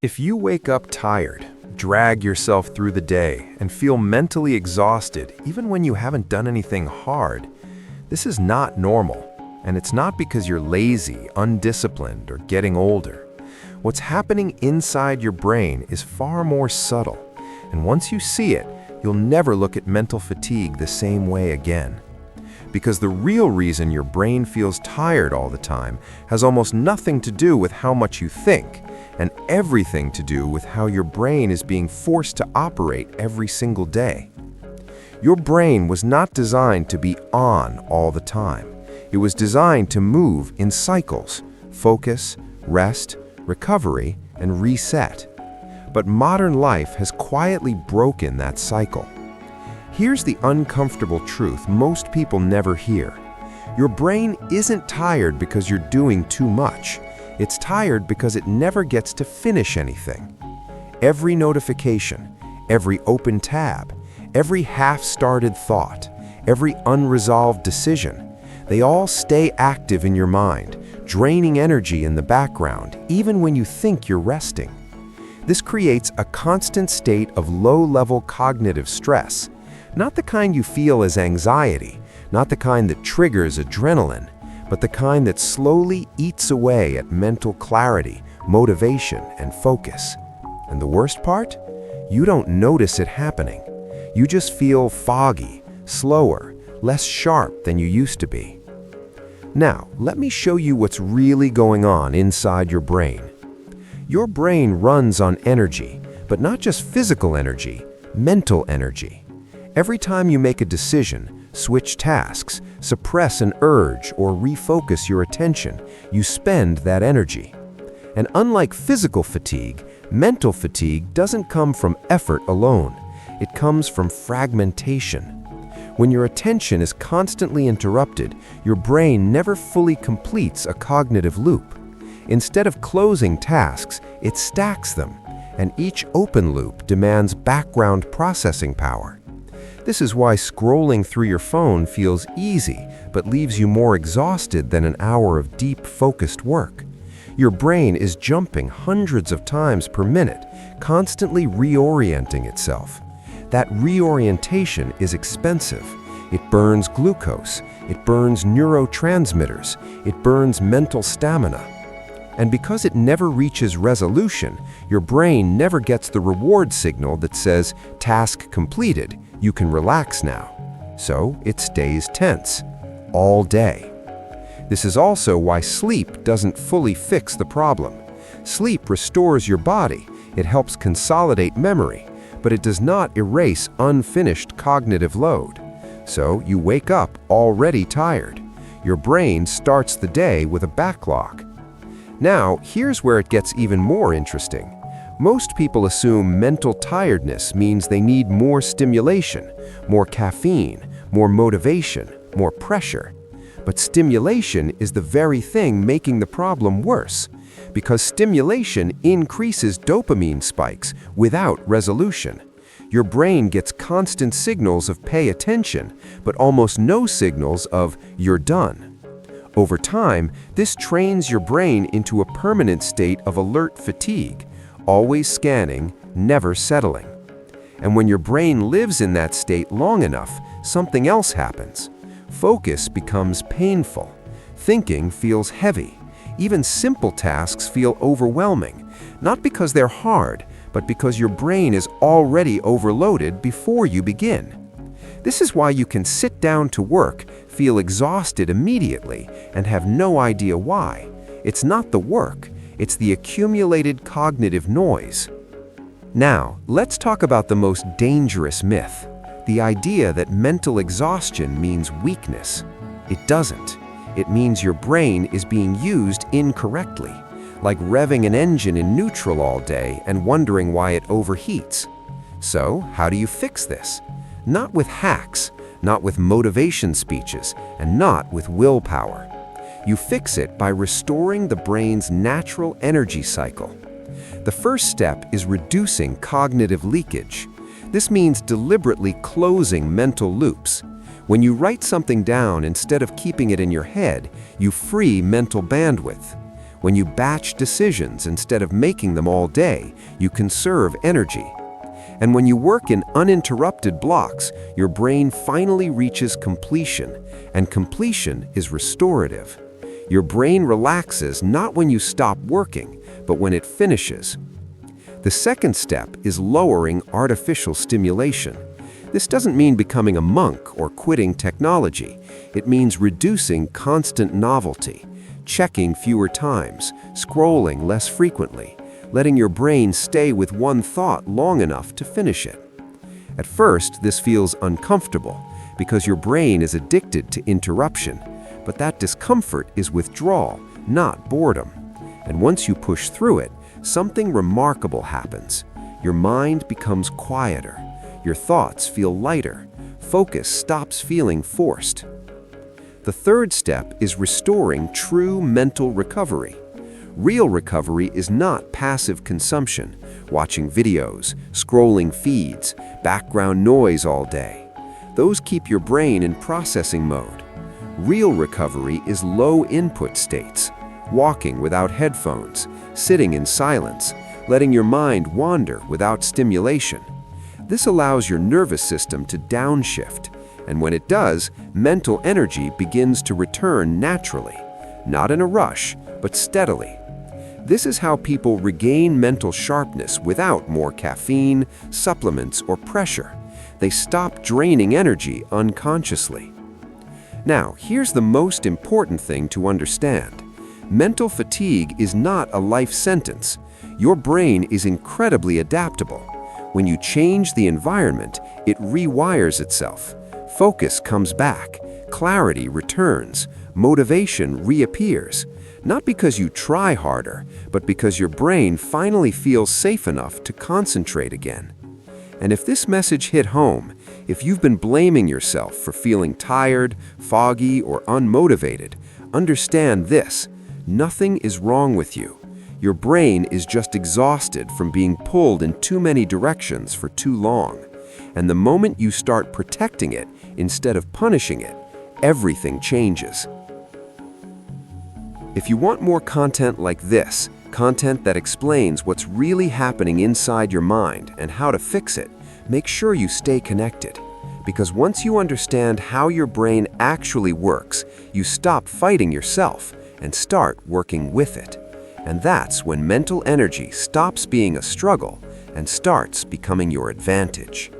If you wake up tired, drag yourself through the day, and feel mentally exhausted even when you haven't done anything hard, this is not normal. And it's not because you're lazy, undisciplined, or getting older. What's happening inside your brain is far more subtle, and once you see it, you'll never look at mental fatigue the same way again. Because the real reason your brain feels tired all the time has almost nothing to do with how much you think, and everything to do with how your brain is being forced to operate every single day. Your brain was not designed to be on all the time. It was designed to move in cycles: focus, rest, recovery, and reset. But modern life has quietly broken that cycle. Here's the uncomfortable truth most people never hear. Your brain isn't tired because you're doing too much. It's tired because it never gets to finish anything. Every notification, every open tab, every half-started thought, every unresolved decision, they all stay active in your mind, draining energy in the background, even when you think you're resting. This creates a constant state of low-level cognitive stress, not the kind you feel as anxiety, not the kind that triggers adrenaline, but the kind that slowly eats away at mental clarity, motivation, and focus. And the worst part? You don't notice it happening. You just feel foggy, slower, less sharp than you used to be. Now, let me show you what's really going on inside your brain. Your brain runs on energy, but not just physical energy, mental energy. Every time you make a decision, switch tasks, suppress an urge, or refocus your attention, you spend that energy. And unlike physical fatigue, mental fatigue doesn't come from effort alone. It comes from fragmentation. When your attention is constantly interrupted, your brain never fully completes a cognitive loop. Instead of closing tasks, it stacks them, and each open loop demands background processing power. This is why scrolling through your phone feels easy, but leaves you more exhausted than an hour of deep, focused work. Your brain is jumping hundreds of times per minute, constantly reorienting itself. That reorientation is expensive. It burns glucose, it burns neurotransmitters, it burns mental stamina. And because it never reaches resolution, your brain never gets the reward signal that says, "Task completed, you can relax now." So it stays tense, all day. This is also why sleep doesn't fully fix the problem. Sleep restores your body, it helps consolidate memory, but it does not erase unfinished cognitive load. So you wake up already tired. Your brain starts the day with a backlog. Now, here's where it gets even more interesting. Most people assume mental tiredness means they need more stimulation, more caffeine, more motivation, more pressure. But stimulation is the very thing making the problem worse, because stimulation increases dopamine spikes without resolution. Your brain gets constant signals of pay attention, but almost no signals of you're done. Over time, this trains your brain into a permanent state of alert fatigue, always scanning, never settling. And when your brain lives in that state long enough, something else happens. Focus becomes painful. Thinking feels heavy. Even simple tasks feel overwhelming, not because they're hard, but because your brain is already overloaded before you begin. This is why you can sit down to work, feel exhausted immediately, and have no idea why. It's not the work, it's the accumulated cognitive noise. Now, let's talk about the most dangerous myth, the idea that mental exhaustion means weakness. It doesn't. It means your brain is being used incorrectly, like revving an engine in neutral all day and wondering why it overheats. So, how do you fix this? Not with hacks, not with motivation speeches, and not with willpower. You fix it by restoring the brain's natural energy cycle. The first step is reducing cognitive leakage. This means deliberately closing mental loops. When you write something down instead of keeping it in your head, you free mental bandwidth. When you batch decisions instead of making them all day, you conserve energy. And when you work in uninterrupted blocks, your brain finally reaches completion, and completion is restorative. Your brain relaxes not when you stop working, but when it finishes. The second step is lowering artificial stimulation. This doesn't mean becoming a monk or quitting technology. It means reducing constant novelty, checking fewer times, scrolling less frequently, letting your brain stay with one thought long enough to finish it. At first, this feels uncomfortable because your brain is addicted to interruption, but that discomfort is withdrawal, not boredom. And once you push through it, something remarkable happens. Your mind becomes quieter. Your thoughts feel lighter. Focus stops feeling forced. The third step is restoring true mental recovery. Real recovery is not passive consumption, watching videos, scrolling feeds, background noise all day. Those keep your brain in processing mode. Real recovery is low input states, walking without headphones, sitting in silence, letting your mind wander without stimulation. This allows your nervous system to downshift, and when it does, mental energy begins to return naturally, not in a rush, but steadily. This is how people regain mental sharpness without more caffeine, supplements, or pressure. They stop draining energy unconsciously. Now, here's the most important thing to understand. Mental fatigue is not a life sentence. Your brain is incredibly adaptable. When you change the environment, it rewires itself. Focus comes back, clarity returns, motivation reappears. Not because you try harder, but because your brain finally feels safe enough to concentrate again. And if this message hit home, if you've been blaming yourself for feeling tired, foggy, or unmotivated, understand this: nothing is wrong with you. Your brain is just exhausted from being pulled in too many directions for too long. And the moment you start protecting it instead of punishing it, everything changes. If you want more content like this, content that explains what's really happening inside your mind and how to fix it, make sure you stay connected. Because once you understand how your brain actually works, you stop fighting yourself and start working with it. And that's when mental energy stops being a struggle and starts becoming your advantage.